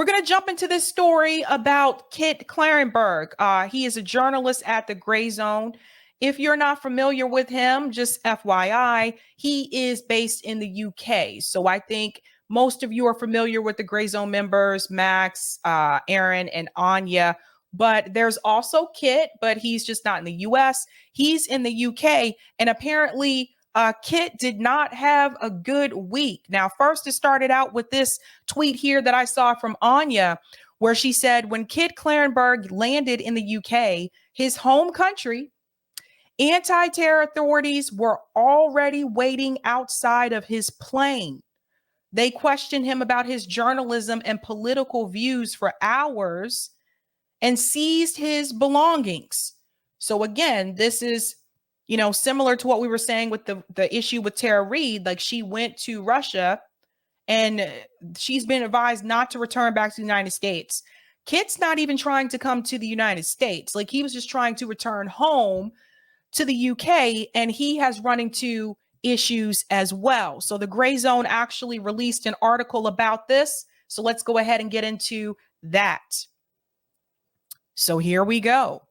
going to jump into this story about Kit Clarenberg. He is a journalist at the Grayzone. If you're not familiar with him, just FYI, he is based in the UK. So I think most of you are familiar with the Grayzone members, Max, Aaron, and Anya. But there's also Kit, but he's just not in the US. He's in the UK. And apparently, Kit did not have a good week. Now, first, it started out with this tweet here that I saw from Anya, where she said, when Kit Clarenberg landed in the UK, his home country, anti-terror authorities were already waiting outside of his plane. They questioned him about his journalism and political views for hours and seized his belongings. So again, this is, similar to what we were saying with the issue with Tara Reid. Like, she went to Russia and she's been advised not to return back to the United States. Kit's not even trying to come to the United States. Like, he was just trying to return home to the UK, and he has run into issues as well. So the Grayzone actually released an article about this. So let's go ahead and get into that. So here we go.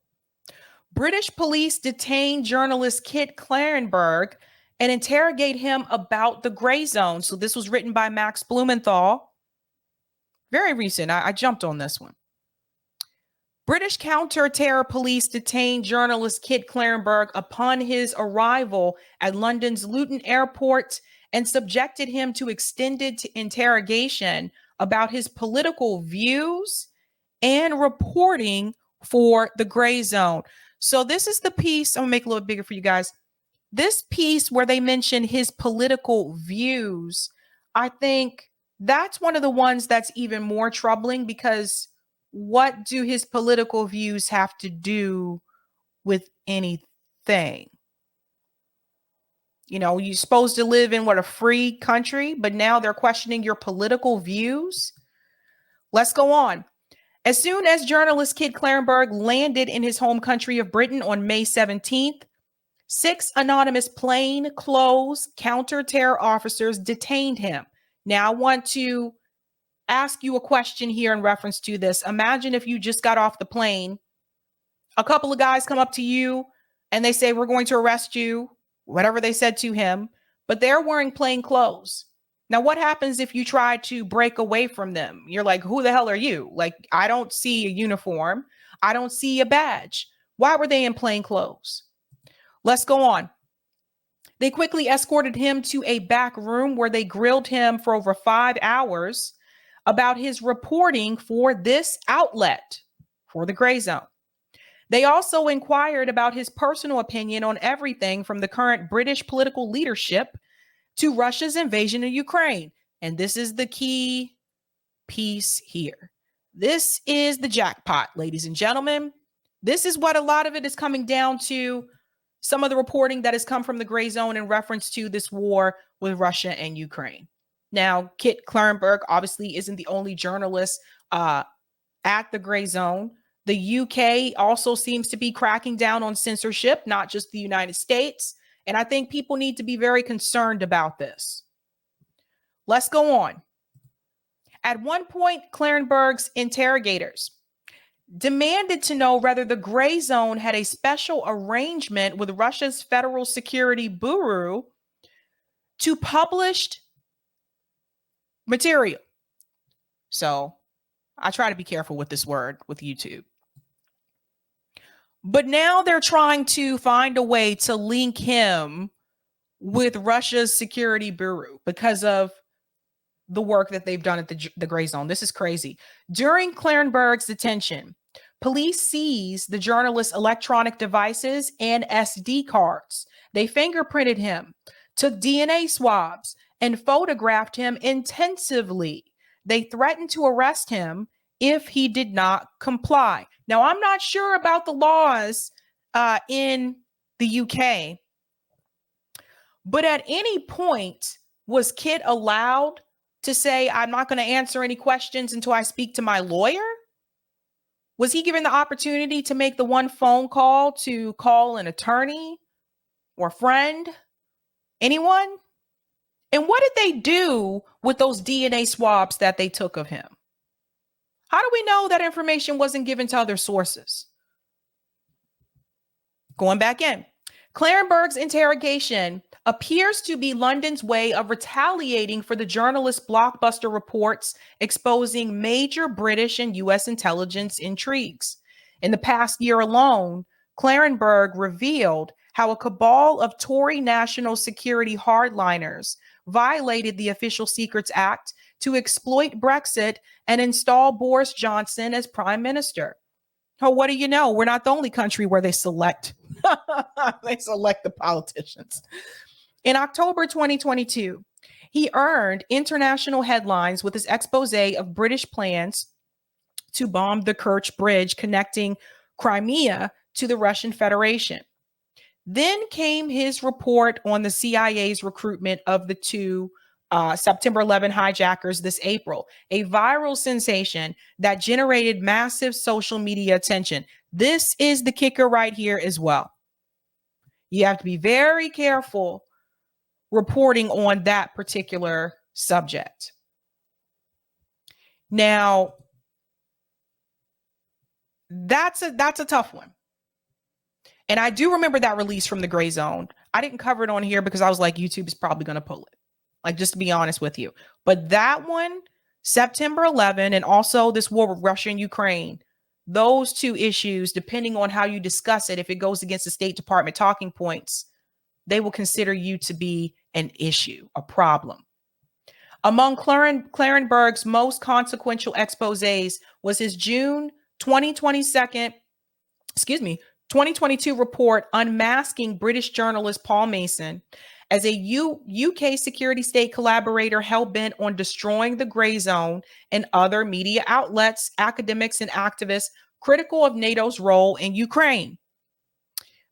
British police detain journalist Kit Clarenberg and interrogate him about the Grayzone. So this was written by Max Blumenthal. Very recent. I jumped on this one. British counter-terror police detained journalist Kit Clarenberg upon his arrival at London's Luton Airport and subjected him to extended interrogation about his political views and reporting for the Grayzone. So this is the piece. I'm gonna make it a little bigger for you guys. This piece where they mention his political views, I think that's one of the ones that's even more troubling, because what do his political views have to do with anything? You're supposed to live in a free country, but now they're questioning your political views. Let's go on. As soon as journalist Kit Clarenberg landed in his home country of Britain on May 17th, 6 anonymous plainclothes counter-terror officers detained him. Now, I want to ask you a question here in reference to this. Imagine if you just got off the plane, a couple of guys come up to you and they say, we're going to arrest you, whatever they said to him, but they're wearing plain clothes. Now, what happens if you try to break away from them? You're like, who the hell are you? Like, I don't see a uniform. I don't see a badge. Why were they in plain clothes? Let's go on. They quickly escorted him to a back room where they grilled him for over 5 hours about his reporting for this outlet, for the Grayzone. They also inquired about his personal opinion on everything from the current British political leadership to Russia's invasion of Ukraine. And this is the key piece here. This is the jackpot, ladies and gentlemen. This is what a lot of it is coming down to. Some of the reporting that has come from the Grayzone in reference to this war with Russia and Ukraine. Now, Kit Clarenberg obviously isn't the only journalist at the Grayzone. The UK also seems to be cracking down on censorship, not just the United States. And I think people need to be very concerned about this. Let's go on. At one point, Clarenberg's interrogators demanded to know whether the Grayzone had a special arrangement with Russia's Federal Security Bureau to publish material. So I try to be careful with this word with YouTube. But now they're trying to find a way to link him with Russia's Security Bureau because of the work that they've done at the Grayzone. This is crazy. During Clarenberg's detention, police seized the journalist's electronic devices and SD cards. They fingerprinted him, took DNA swabs, and photographed him intensively. They threatened to arrest him if he did not comply. Now, I'm not sure about the laws in the UK, but at any point, was Kit allowed to say, I'm not going to answer any questions until I speak to my lawyer? Was he given the opportunity to make the one phone call to call an attorney or friend? Anyone? And what did they do with those DNA swabs that they took of him? How do we know that information wasn't given to other sources? Going back in, Clarenberg's interrogation appears to be London's way of retaliating for the journalist's blockbuster reports exposing major British and US intelligence intrigues. In the past year alone, Clarenberg revealed how a cabal of Tory national security hardliners violated the Official Secrets Act to exploit Brexit and install Boris Johnson as prime minister. Oh, what do you know? We're not the only country where they select the politicians. In October 2022, he earned international headlines with his expose of British plans to bomb the Kerch Bridge connecting Crimea to the Russian Federation. Then came his report on the CIA's recruitment of the two September 11 hijackers this April, a viral sensation that generated massive social media attention. This is the kicker right here as well. You have to be very careful reporting on that particular subject. Now, that's a tough one. And I do remember that release from the Grayzone. I didn't cover it on here because I was like, YouTube is probably going to pull it. Like, just to be honest with you. But that one, September 11, and also this war with Russia and Ukraine, those two issues, depending on how you discuss it, if it goes against the State Department talking points, they will consider you to be an issue, a problem. Among Clarenberg's most consequential exposés was his June 2022 report unmasking British journalist Paul Mason as a UK security state collaborator hell-bent on destroying the Grayzone and other media outlets, academics, and activists critical of NATO's role in Ukraine.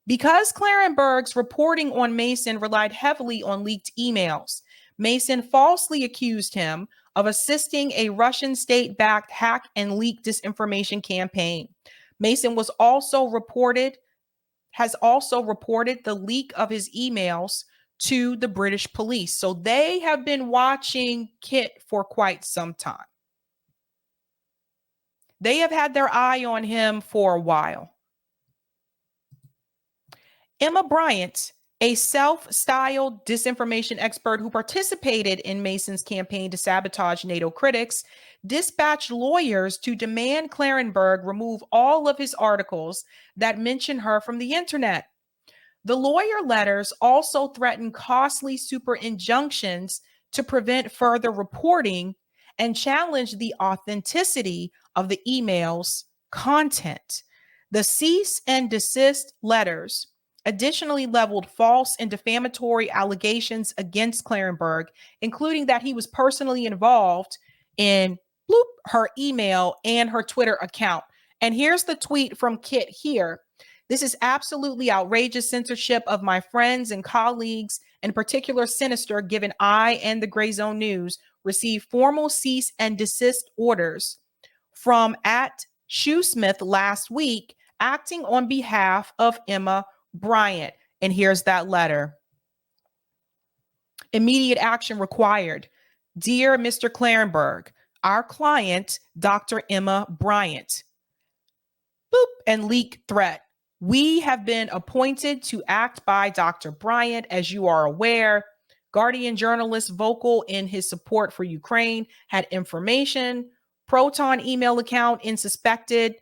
Because Clarenberg's reporting on Mason relied heavily on leaked emails, Mason falsely accused him of assisting a Russian state-backed hack and leak disinformation campaign. Mason has also reported the leak of his emails to the British police. So they have been watching Kit for quite some time. They have had their eye on him for a while. Emma Bryant, a self-styled disinformation expert who participated in Mason's campaign to sabotage NATO critics, dispatched lawyers to demand Clarenberg remove all of his articles that mention her from the internet. The lawyer letters also threatened costly super injunctions to prevent further reporting and challenge the authenticity of the email's content. The cease and desist letters additionally leveled false and defamatory allegations against Clarenberg, including that he was personally involved in her email and her Twitter account. And here's the tweet from Kit here. This is absolutely outrageous censorship of my friends and colleagues, in particular sinister, given I and the Grayzone News received formal cease and desist orders from @Shoesmith last week, acting on behalf of Emma Bryant. And here's that letter. Immediate action required. Dear Mr. Clarenberg, our client, Dr. Emma Bryant. And leak threat. We have been appointed to act by Dr. Bryant, as you are aware. Guardian journalist vocal in his support for Ukraine had information. Proton email account in suspected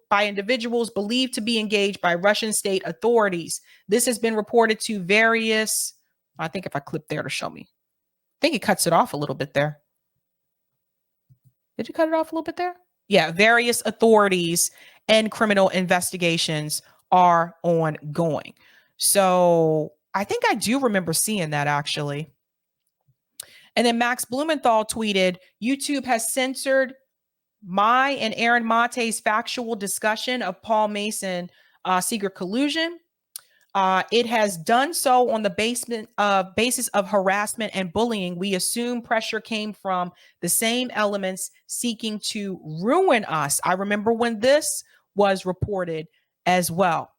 by individuals believed to be engaged by Russian state authorities. This has been reported to various, I think if I clip there to show me, I think it cuts it off a little bit there. Did you cut it off a little bit there? Yeah, various authorities and criminal investigations are ongoing. So I think I do remember seeing that actually. And then Max Blumenthal tweeted, YouTube has censored my and Aaron Mate's factual discussion of Paul Mason secret collusion. It has done so on the basis of harassment and bullying. We assume pressure came from the same elements seeking to ruin us. I remember when this was reported as well.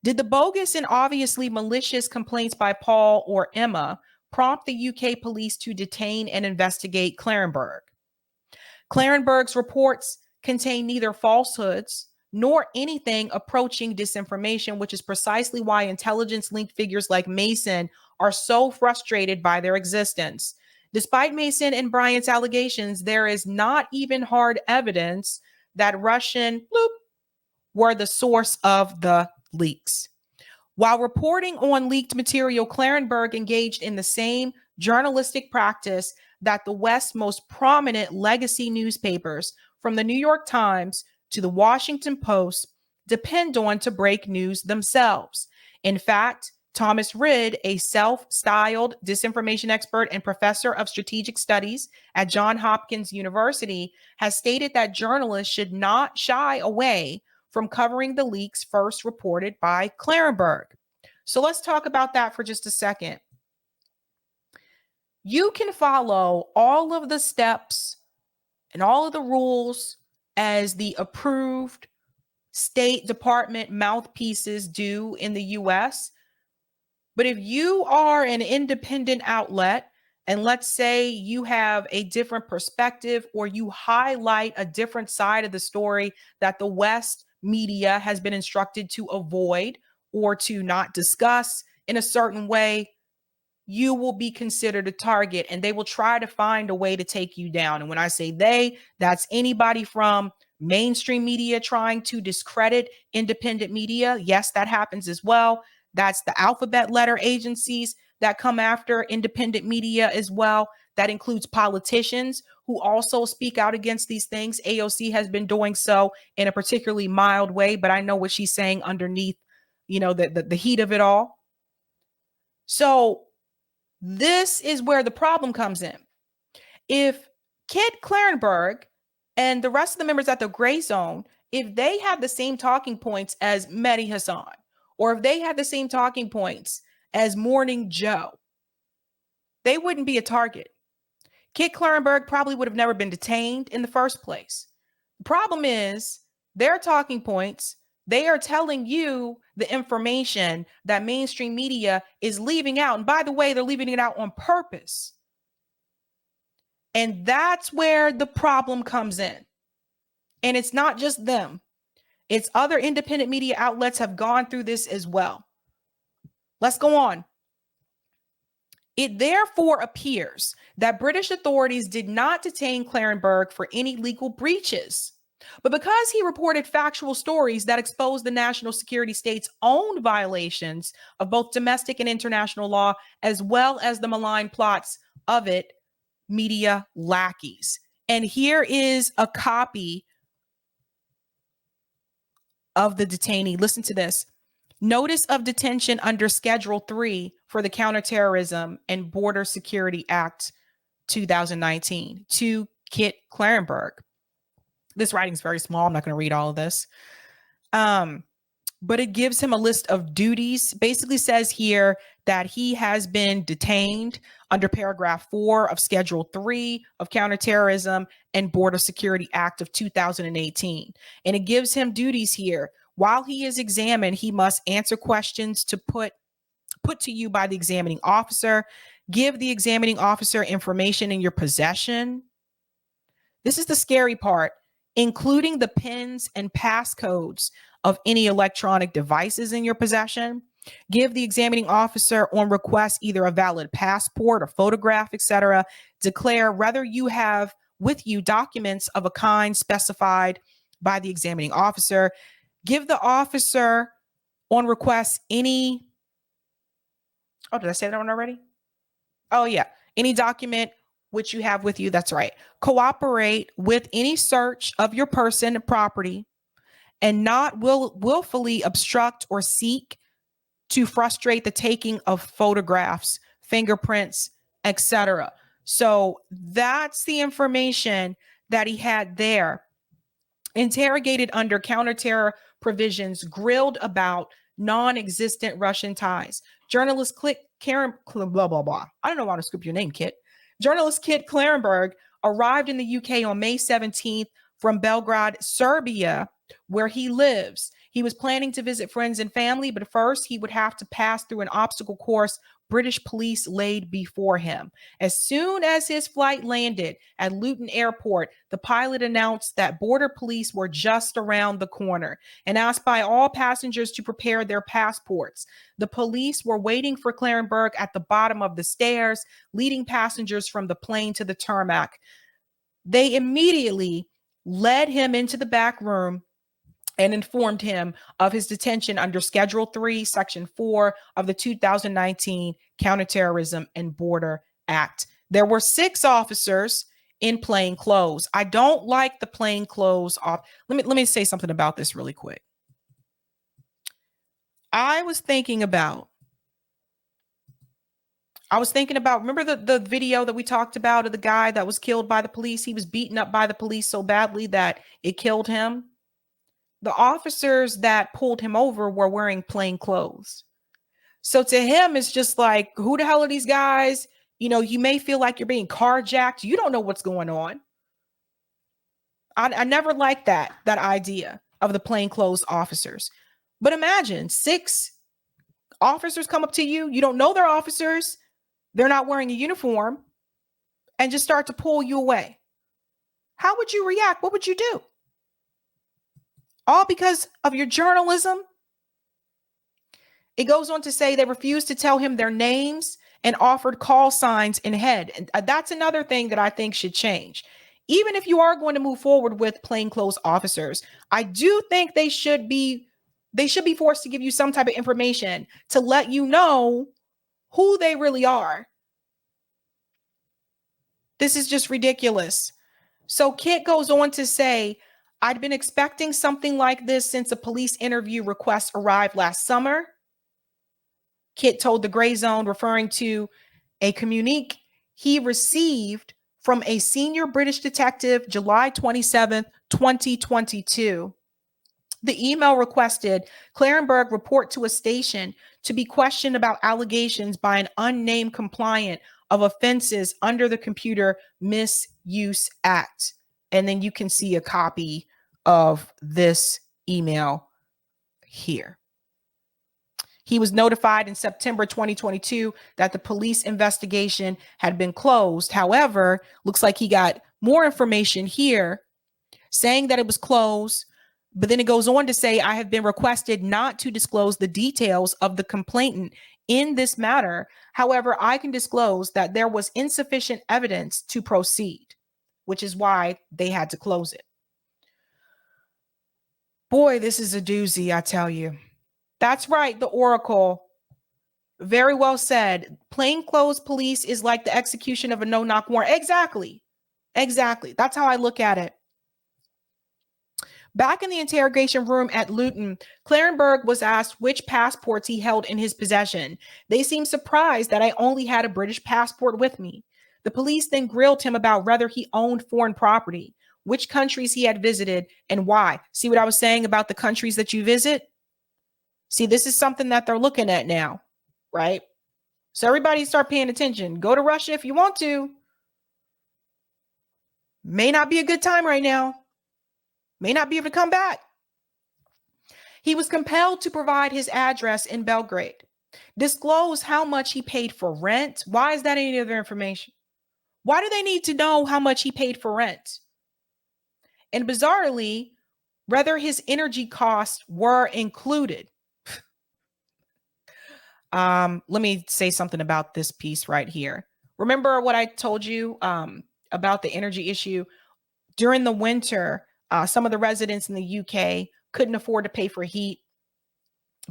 Did the bogus and obviously malicious complaints by Paul or Emma prompt the UK police to detain and investigate Clarenberg? Clarenberg's reports contain neither falsehoods nor anything approaching disinformation, which is precisely why intelligence-linked figures like Mason are so frustrated by their existence. Despite Mason and Bryant's allegations, there is not even hard evidence that Russian were the source of the leaks. While reporting on leaked material, Clarenberg engaged in the same journalistic practice that the West's most prominent legacy newspapers, from the New York Times to the Washington Post, depend on to break news themselves. In fact, Thomas Rid, a self-styled disinformation expert and professor of strategic studies at Johns Hopkins University, has stated that journalists should not shy away from covering the leaks first reported by Clarenberg. So let's talk about that for just a second. You can follow all of the steps and all of the rules as the approved State Department mouthpieces do in the US. But if you are an independent outlet, and let's say you have a different perspective or you highlight a different side of the story that the West media has been instructed to avoid or to not discuss in a certain way, you will be considered a target and they will try to find a way to take you down. And when I say they, that's anybody from mainstream media trying to discredit independent media. Yes, that happens as well. That's the alphabet letter agencies that come after independent media as well. That includes politicians who also speak out against these things. AOC has been doing so in a particularly mild way, but I know what she's saying underneath, the heat of it all. So this is where the problem comes in. If Kit Clarenberg and the rest of the members at the Grayzone, if they have the same talking points as Mehdi Hassan, or if they had the same talking points as Morning Joe, they wouldn't be a target. Kit Clarenberg probably would have never been detained in the first place. The problem is their talking points, they are telling you the information that mainstream media is leaving out. And by the way, they're leaving it out on purpose. And that's where the problem comes in. And it's not just them. It's other independent media outlets have gone through this as well. Let's go on. It therefore appears that British authorities did not detain Clarenberg for any legal breaches, but because he reported factual stories that exposed the national security state's own violations of both domestic and international law, as well as the malign plots of it, media lackeys. And here is a copy of the detainee. Listen to this. Notice of detention under Schedule 3 for the Counterterrorism and Border Security Act 2019 to Kit Clarenberg. This writing is very small. I'm not going to read all of this. But it gives him a list of duties. Basically says here that he has been detained under paragraph 4 of Schedule 3 of Counterterrorism and Border Security Act of 2018. And it gives him duties here. While he is examined, he must answer questions to put to you by the examining officer, give the examining officer information in your possession. This is the scary part, including the pins and passcodes of any electronic devices in your possession. Give the examining officer on request either a valid passport or photograph, etc. Declare whether you have with you documents of a kind specified by the examining officer. Give the officer on request any, did I say that one already? Oh yeah, any document which you have with you, that's right. Cooperate with any search of your person and property, and not willfully obstruct or seek to frustrate the taking of photographs, fingerprints, etc. So that's the information that he had there. Interrogated under counterterror provisions, grilled about non-existent Russian ties. Journalist Karen, blah, blah, blah. I don't know how to scoop your name, Kit. Journalist Kit Clarenberg arrived in the UK on May 17th from Belgrade, Serbia, where he lives. He was planning to visit friends and family, but first he would have to pass through an obstacle course British police laid before him. As soon as his flight landed at Luton Airport, the pilot announced that border police were just around the corner and asked by all passengers to prepare their passports. The police were waiting for Clarenberg at the bottom of the stairs, leading passengers from the plane to the tarmac. They immediately led him into the back room and informed him of his detention under Schedule 3, Section 4 of the 2019 Counterterrorism and Border Act. There were 6 officers in plain clothes. I don't like the plain clothes off. Let me say something about this really quick. I was thinking about, remember the video that we talked about of the guy that was killed by the police? He was beaten up by the police so badly that it killed him. The officers that pulled him over were wearing plain clothes. So to him, it's just like, who the hell are these guys? You know, you may feel like you're being carjacked. You don't know what's going on. I never liked that idea of the plainclothes officers. But imagine 6 officers come up to you. You don't know they're officers. They're not wearing a uniform and just start to pull you away. How would you react? What would you do? All because of your journalism? It goes on to say they refused to tell him their names and offered call signs in head. And that's another thing that I think should change. Even if you are going to move forward with plainclothes officers, I do think they should be forced to give you some type of information to let you know who they really are. This is just ridiculous. So Kit goes on to say, I'd been expecting something like this since a police interview request arrived last summer. Kit told the Grayzone, referring to a communique he received from a senior British detective July 27th, 2022. The email requested Clarenberg report to a station to be questioned about allegations by an unnamed compliant of offenses under the Computer Misuse Act. And then you can see a copy of this email here. He was notified in September 2022 that the police investigation had been closed. However, looks like he got more information here saying that it was closed. But then it goes on to say, I have been requested not to disclose the details of the complainant in this matter. However, I can disclose that there was insufficient evidence to proceed, which is why they had to close it. Boy, this is a doozy, I tell you. That's right, the Oracle. Very well said. Plainclothes police is like the execution of a no-knock warrant. Exactly. That's how I look at it. Back in the interrogation room at Luton, Clarenberg was asked which passports he held in his possession. They seemed surprised that I only had a British passport with me. The police then grilled him about whether he owned foreign property, which countries he had visited, and why. See what I was saying about the countries that you visit? See, this is something that they're looking at now, right? So everybody start paying attention. Go to Russia if you want to. May not be a good time right now. May not be able to come back. He was compelled to provide his address in Belgrade, disclose how much he paid for rent. Why is that any other information? Why do they need to know how much he paid for rent? And bizarrely, whether his energy costs were included. Let me say something about this piece right here. Remember what I told you about the energy issue? During the winter, some of the residents in the UK couldn't afford to pay for heat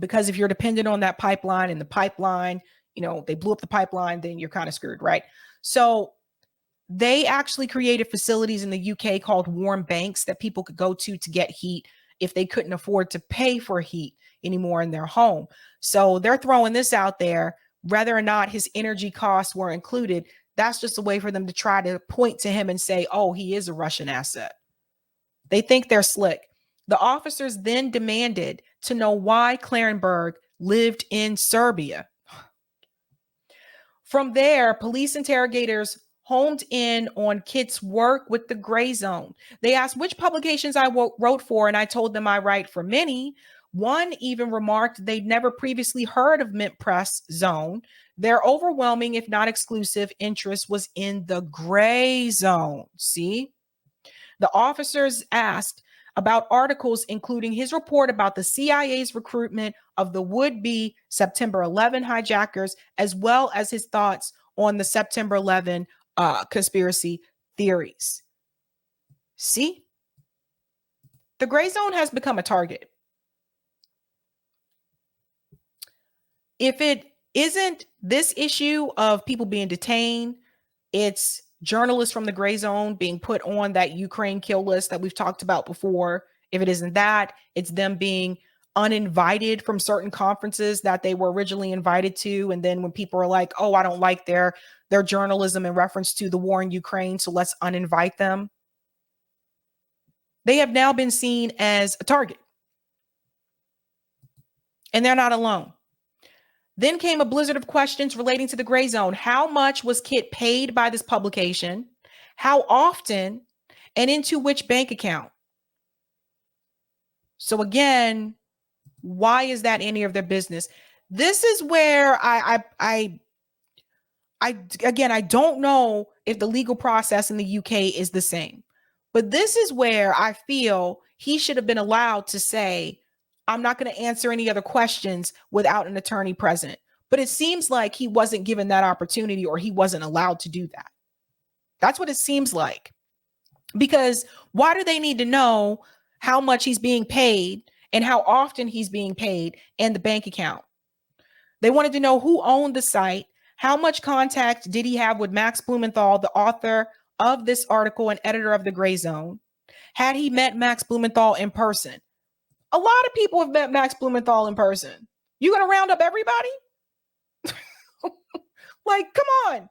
because if you're dependent on that pipeline and the pipeline, you know, they blew up the pipeline, then you're kind of screwed, right? So they actually created facilities in the UK called warm banks that people could go to get heat if they couldn't afford to pay for heat anymore in their home. So they're throwing this out there, whether or not his energy costs were included. That's just a way for them to try to point to him and say, oh, he is a Russian asset. They think they're slick. The officers then demanded to know why Clarenberg lived in Serbia. From there, police interrogators homed in on Kit's work with the Grayzone. They asked which publications I wrote for, and I told them I write for many. One even remarked they'd never previously heard of Mint Press Zone. Their overwhelming, if not exclusive, interest was in the gray zone. See? The officers asked about articles, including his report about the CIA's recruitment of the would-be September 11 hijackers, as well as his thoughts on the September 11 conspiracy theories. See? The gray zone has become a target. If it isn't this issue of people being detained, it's journalists from the gray zone being put on that Ukraine kill list that we've talked about before. If it isn't that, it's them being uninvited from certain conferences that they were originally invited to. And then when people are like, oh, I don't like their journalism in reference to the war in Ukraine, so let's uninvite them. They have now been seen as a target. And they're not alone. Then came a blizzard of questions relating to the gray zone. How much was Kit paid by this publication? How often? And into which bank account? So again, why is that any of their business? This is where I don't know if the legal process in the UK is the same. But this is where I feel he should have been allowed to say, I'm not going to answer any other questions without an attorney present. But it seems like he wasn't given that opportunity, or he wasn't allowed to do that. That's what it seems like. Because why do they need to know how much he's being paid and how often he's being paid and the bank account? They wanted to know who owned the site, how much contact did he have with Max Blumenthal, the author of this article and editor of the Gray Zone. Had he met Max Blumenthal in person? A lot of people have met Max Blumenthal in person. You gonna round up everybody? Like, come on.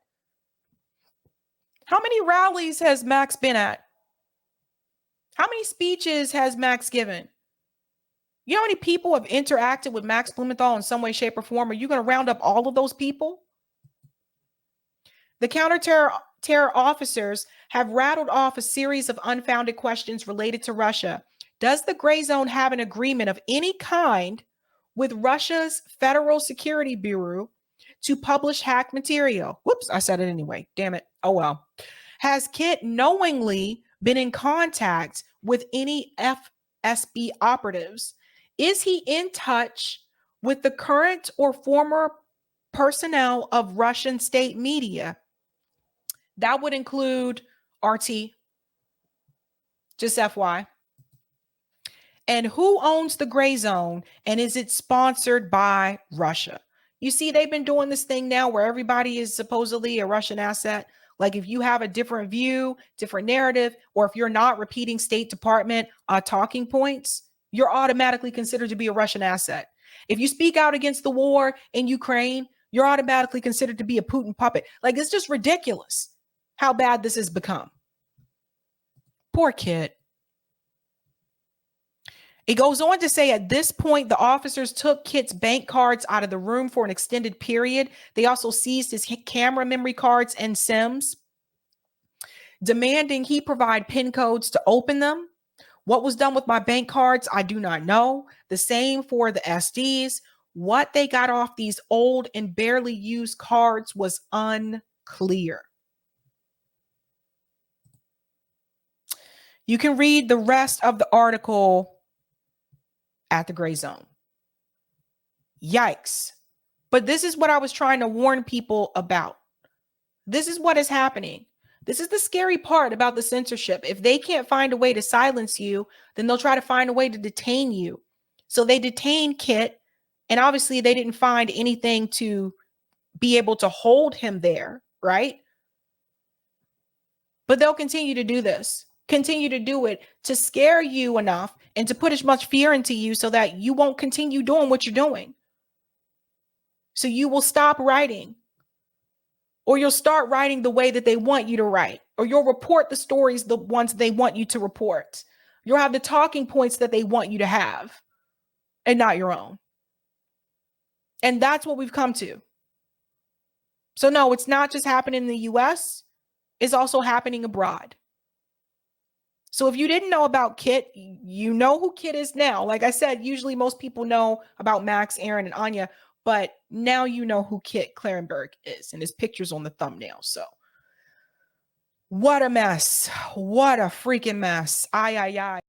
How many rallies has Max been at? How many speeches has Max given? You know how many people have interacted with Max Blumenthal in some way, shape, or form? Are you going to round up all of those people? The counterterror officers have rattled off a series of unfounded questions related to Russia. Does the Gray Zone have an agreement of any kind with Russia's Federal Security Bureau to publish hacked material? Whoops, I said it anyway. Damn it. Oh, well. Has Kit knowingly been in contact with any FSB operatives? Is he in touch with the current or former personnel of Russian state media? That would include RT, just FY. And who owns the Gray Zone, and is it sponsored by Russia? You see, they've been doing this thing now where everybody is supposedly a Russian asset. Like if you have a different view, different narrative, or if you're not repeating State Department talking points, you're automatically considered to be a Russian asset. If you speak out against the war in Ukraine, you're automatically considered to be a Putin puppet. Like, it's just ridiculous how bad this has become. Poor kid. It goes on to say at this point, the officers took Kit's bank cards out of the room for an extended period. They also seized his camera memory cards and SIMs, demanding he provide PIN codes to open them. What was done with my bank cards, I do not know. The same for the SDs. What they got off these old and barely used cards was unclear. You can read the rest of the article at the Gray Zone. Yikes. But this is what I was trying to warn people about. This is what is happening. This is the scary part about the censorship. If they can't find a way to silence you, then they'll try to find a way to detain you. So they detained Kit, and obviously they didn't find anything to be able to hold him there, right? But they'll continue to do this. Continue to do it to scare you enough and to put as much fear into you so that you won't continue doing what you're doing. So you will stop writing, or you'll start writing the way that they want you to write, or you'll report the stories, the ones they want you to report. You'll have the talking points that they want you to have and not your own. And that's what we've come to. So no, it's not just happening in the US, it's also happening abroad. So if you didn't know about Kit, you know who Kit is now. Like I said, usually most people know about Max, Aaron, and Anya, But now you know who Kit Clarenberg is, and his picture's on the thumbnail. So what a mess. What a freaking mess. Ay, ay, ay.